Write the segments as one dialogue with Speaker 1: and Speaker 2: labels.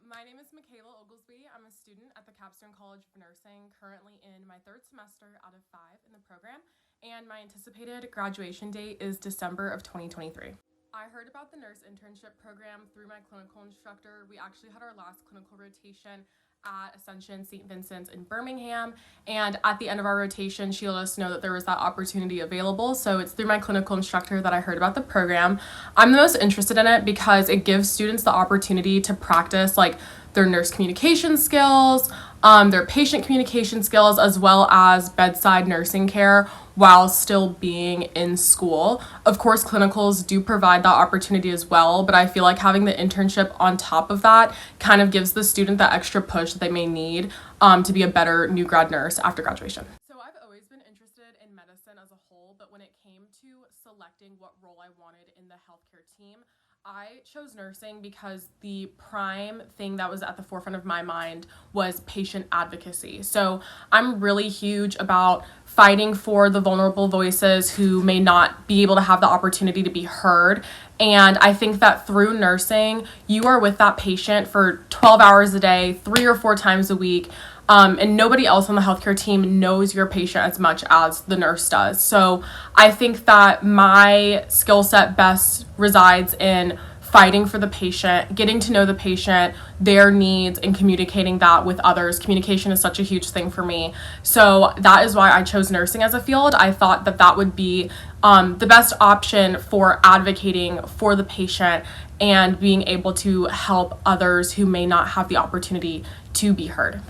Speaker 1: My name is Michaela Oglesby. I'm a student at the Capstone College of Nursing, currently in my third semester out of 5 in the program, and my anticipated graduation date is December of 2023. I heard about the nurse internship program through my clinical instructor. We actually had our last clinical rotation at Ascension St. Vincents in Birmingham, and at the end of our rotation she let us know that there was that opportunity available. So it's through my clinical instructor that I heard about the program. I'm the most interested in it because it gives students the opportunity to practice like their nurse communication skills, their patient communication skills, as well as bedside nursing care while still being in school. Of course, clinicals do provide that opportunity as well, but I feel like having the internship on top of that kind of gives the student that extra push that they may need to be a better new grad nurse after graduation. So I've always been interested in medicine as a whole, but when it came to selecting what role I wanted in the healthcare team, I chose nursing because the prime thing that was at the forefront of my mind was patient advocacy. So I'm really huge about fighting for the vulnerable voices who may not be able to have the opportunity to be heard. And I think that through nursing, you are with that patient for 12 hours a day, 3 or 4 times a week. And nobody else on the healthcare team knows your patient as much as the nurse does. So I think that my skill set best resides in fighting for the patient, getting to know the patient, their needs, and communicating that with others. Communication is such a huge thing for me. So that is why I chose nursing as a field. I thought that that would be the best option for advocating for the patient and being able to help others who may not have the opportunity to be heard.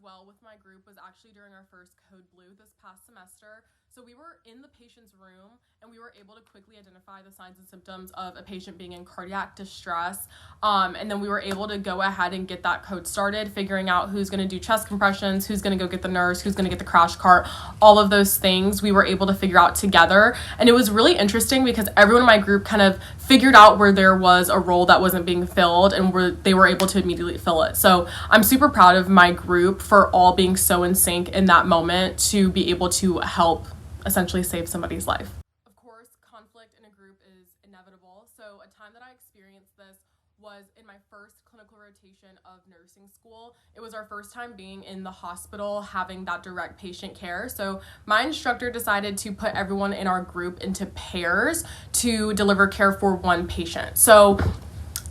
Speaker 1: Well with my group was actually during our first Code Blue this past semester. So we were in the patient's room and we were able to quickly identify the signs and symptoms of a patient being in cardiac distress. And then we were able to go ahead and get that code started, figuring out who's going to do chest compressions, who's going to go get the nurse, who's going to get the crash cart, all of those things we were able to figure out together. And it was really interesting because everyone in my group kind of figured out where there was a role that wasn't being filled and they were able to immediately fill it. So I'm super proud of my group for all being so in sync in that moment to be able to help essentially save somebody's life. Of course, conflict in a group is inevitable. So a time that I experienced this was in my first clinical rotation of nursing school. It was our first time being in the hospital, having that direct patient care. So my instructor decided to put everyone in our group into pairs to deliver care for one patient. So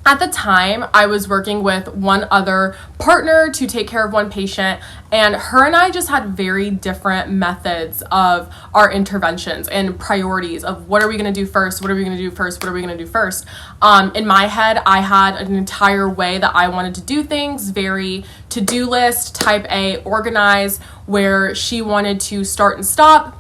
Speaker 1: at the time, I was working with one other partner to take care of one patient, and her and I just had very different methods of our interventions and priorities of what are we going to do first, what are we going to do first, what are we going to do first. In my head, I had an entire way that I wanted to do things, very to-do list, type A, organized, where she wanted to start and stop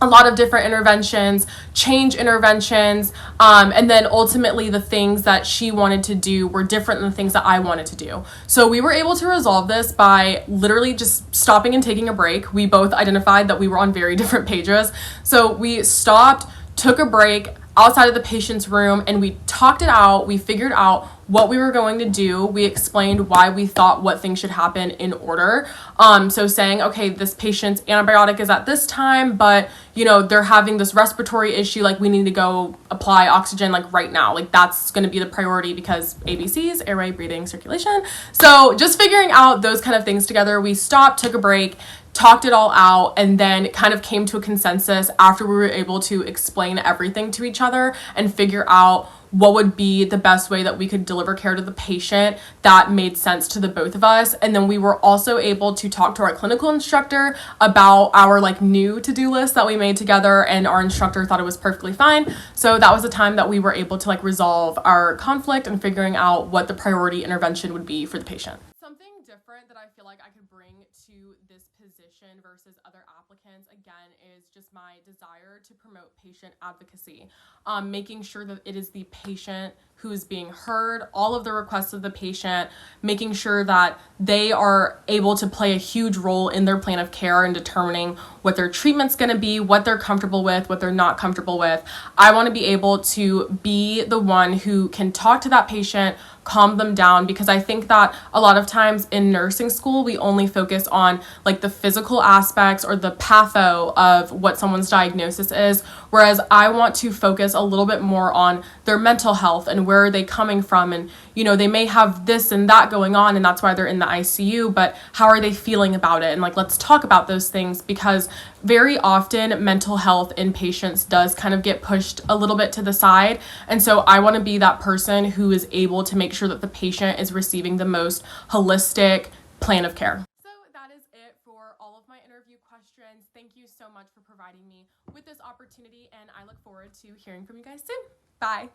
Speaker 1: a lot of different interventions, change interventions, and then ultimately the things that she wanted to do were different than the things that I wanted to do. So we were able to resolve this by literally just stopping and taking a break. We both identified that we were on very different pages. So we stopped, took a break outside of the patient's room, and we talked it out. We figured out what we were going to do. We explained why we thought what things should happen in order. So saying, okay, this patient's antibiotic is at this time, but they're having this respiratory issue, like we need to go apply oxygen like right now. Like that's going to be the priority because ABCs, airway, breathing, circulation. So just figuring out those kind of things together. We stopped, took a break, talked it all out, and then kind of came to a consensus after we were able to explain everything to each other and figure out what would be the best way that we could deliver care to the patient that made sense to the both of us. And then we were also able to talk to our clinical instructor about our new to-do list that we made together, and our instructor thought it was perfectly fine. So that was the time that we were able to resolve our conflict and figuring out what the priority intervention would be for the patient. Something different that I feel like I could bring to this position versus other applicants, again, is just my desire to promote patient advocacy, making sure that it is the patient who is being heard, all of the requests of the patient, making sure that they are able to play a huge role in their plan of care and determining what their treatment's going to be, what they're comfortable with, what they're not comfortable with. I want to be able to be the one who can talk to that patient, calm them down, because I think that a lot of times in nursing school, we only focus on like the physical aspects or the patho of what someone's diagnosis is, whereas I want to focus a little bit more on their mental health and where are they coming from. And, you know, they may have this and that going on and that's why they're in the ICU, but how are they feeling about it? And like, let's talk about those things, because very often mental health in patients does kind of get pushed a little bit to the side. And so I want to be that person who is able to make sure that the patient is receiving the most holistic plan of care. So that is it for all of my interview questions. Thank you so much for providing me with this opportunity, and I look forward to hearing from you guys soon. Bye.